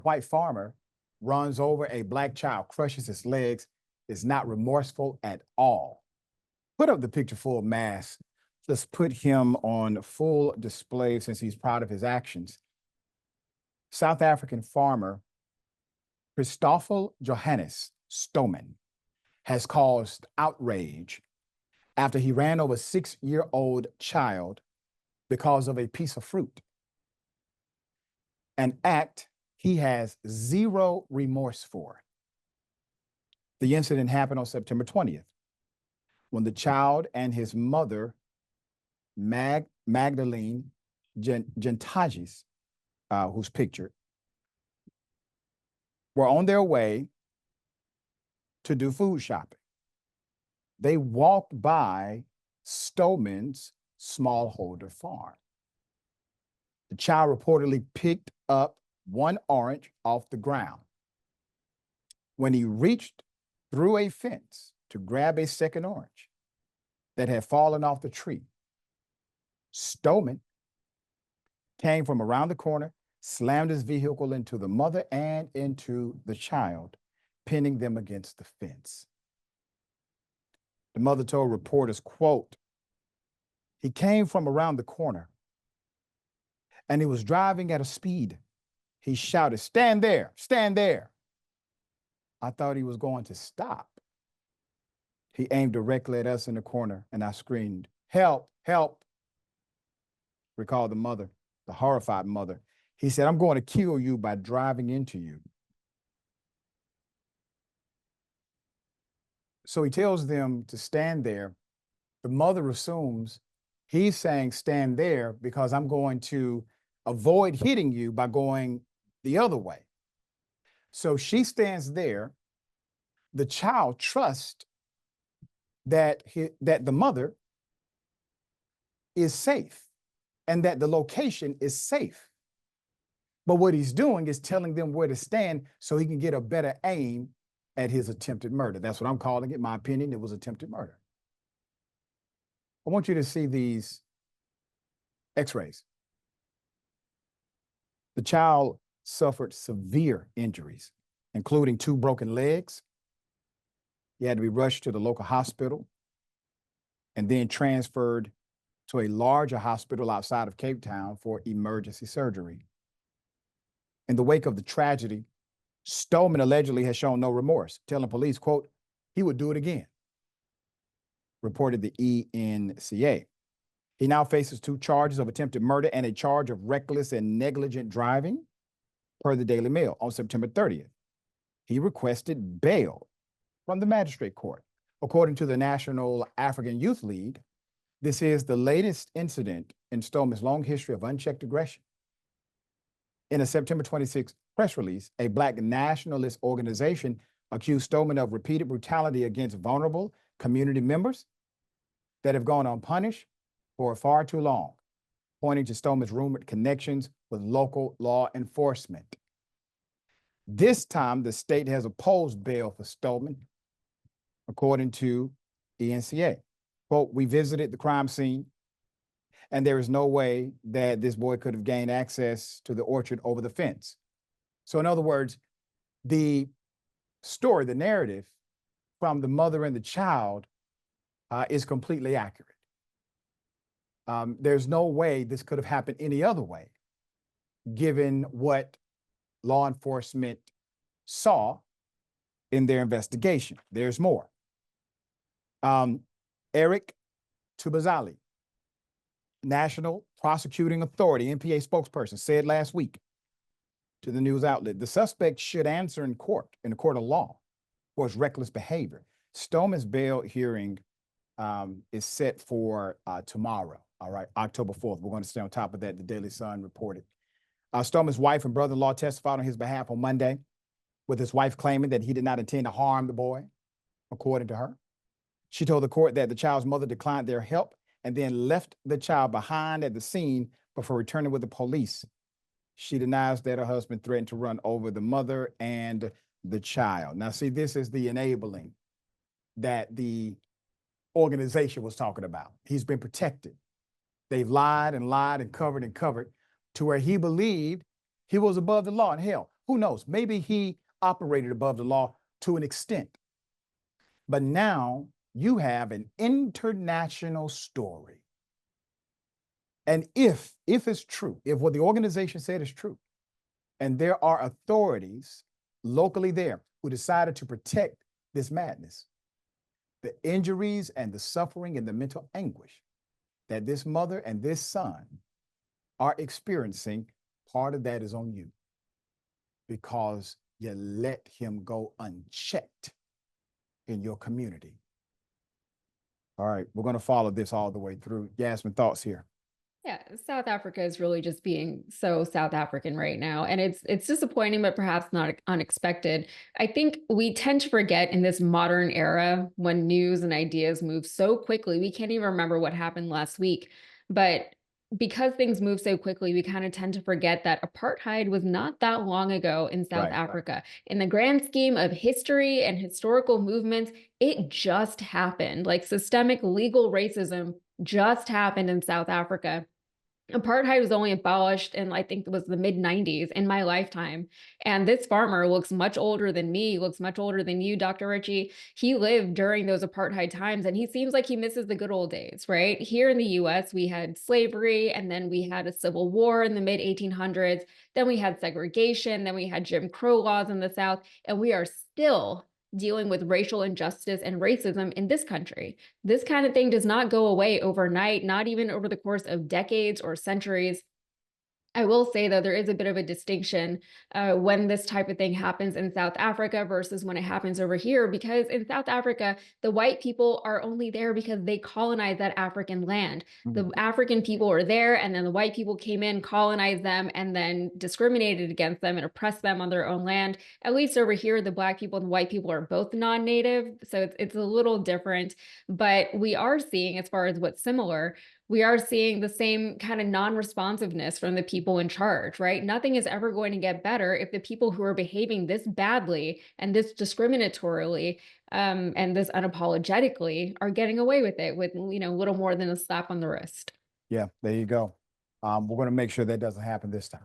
white farmer runs over a black child, crushes his legs, is not remorseful at all. Put up the picture full mass. Let's put him on full display since he's proud of his actions. South African farmer Christoffel Johannes Stoman has caused outrage after he ran over a 6-year-old child because of a piece of fruit, an act he has zero remorse for. The incident happened on September 20th, when the child and his mother, Magdalene Jantijies, who's pictured, were on their way to do food shopping. They walked by Stoman's smallholder farm. The child reportedly picked up one orange off the ground. When he reached through a fence to grab a second orange that had fallen off the tree, Stoman came from around the corner, slammed his vehicle into the mother and into the child, pinning them against the fence. The mother told reporters, quote, "He came from around the corner and he was driving at a speed. He shouted, 'Stand there, stand there.' I thought he was going to stop. He aimed directly at us in the corner and I screamed, 'Help, help,'" recalled the mother, the horrified mother. He said, "I'm going to kill you by driving into you." So he tells them to stand there. The mother assumes he's saying stand there because I'm going to avoid hitting you by going the other way. So she stands there. The child trusts that the mother is safe and that the location is safe. But what he's doing is telling them where to stand so he can get a better aim at his attempted murder. That's what I'm calling it. My opinion, it was attempted murder. I want you to see these x-rays. The child suffered severe injuries, including 2 broken legs. He had to be rushed to the local hospital and then transferred to a larger hospital outside of Cape Town for emergency surgery. In the wake of the tragedy, Stoman allegedly has shown no remorse, telling police, quote, he would do it again, reported the eNCA. He now faces 2 charges of attempted murder and a charge of reckless and negligent driving, per the Daily Mail. On September 30th, he requested bail from the magistrate court. According to the National African Youth League, this is the latest incident in Stoman's long history of unchecked aggression. In a September 26th press release, a Black nationalist organization accused Stoman of repeated brutality against vulnerable community members that have gone unpunished for far too long, pointing to Stoman's rumored connections with local law enforcement. This time, the state has opposed bail for Stoman, according to eNCA. Quote, we visited the crime scene, and there is no way that this boy could have gained access to the orchard over the fence. So in other words, the story, the narrative from the mother and the child is completely accurate. There's no way this could have happened any other way, given what law enforcement saw in their investigation. There's more. Eric Tubazali, National Prosecuting Authority, NPA spokesperson, said last week to the news outlet, the suspect should answer in a court of law, for his reckless behavior. Stoman's bail hearing is set for tomorrow, all right, October 4th. We're going to stay on top of that, the Daily Sun reported. Stoman's wife and brother-in-law testified on his behalf on Monday, with his wife claiming that he did not intend to harm the boy, according to her. She told the court that the child's mother declined their help and then left the child behind at the scene before returning with the police. She denies that her husband threatened to run over the mother and the child. Now, see, this is the enabling that the organization was talking about. He's been protected. They've lied and lied and covered to where he believed he was above the law. And hell, Who knows? Maybe he operated above the law to an extent. But now you have an international story. And if it's true, if what the organization said is true, and there are authorities locally there who decided to protect this madness, the injuries and the suffering and the mental anguish that this mother and this son are experiencing, part of that is on you because you let him go unchecked in your community. All right, we're going to follow this all the way through. Yasmin, thoughts here? Yeah, South Africa is really just being so South African right now. And it's disappointing, but perhaps not unexpected. I think we tend to forget in this modern era when news and ideas move so quickly, we can't even remember what happened last week. But because things move so quickly, we kind of tend to forget that apartheid was not that long ago in South Africa. In the grand scheme of history and historical movements, it just happened. Like systemic legal racism just happened in South Africa. Apartheid was only abolished in, I think it was the mid 90s in my lifetime. And this farmer looks much older than me, looks much older than you, Dr. Richey. He lived during those apartheid times and he seems like he misses the good old days, right? Here in the US, we had slavery and then we had a civil war in the mid 1800s. Then we had segregation. Then we had Jim Crow laws in the South. And we are still dealing with racial injustice and racism in this country. This kind of thing does not go away overnight, not even over the course of decades or centuries. I will say, though, there is a bit of a distinction when this type of thing happens in South Africa versus when it happens over here, because in South Africa, the white people are only there because they colonized that African land. The African people were there, and then the white people came in, colonized them, and then discriminated against them and oppressed them on their own land. At least over here, the Black people and the white people are both non-native, so it's a little different. But we are seeing, as far as what's similar, we are seeing the same kind of non-responsiveness from the people in charge, right? Nothing is ever going to get better if the people who are behaving this badly and this discriminatorily and this unapologetically are getting away with it with, little more than a slap on the wrist. Yeah, there you go. We're going to make sure that doesn't happen this time.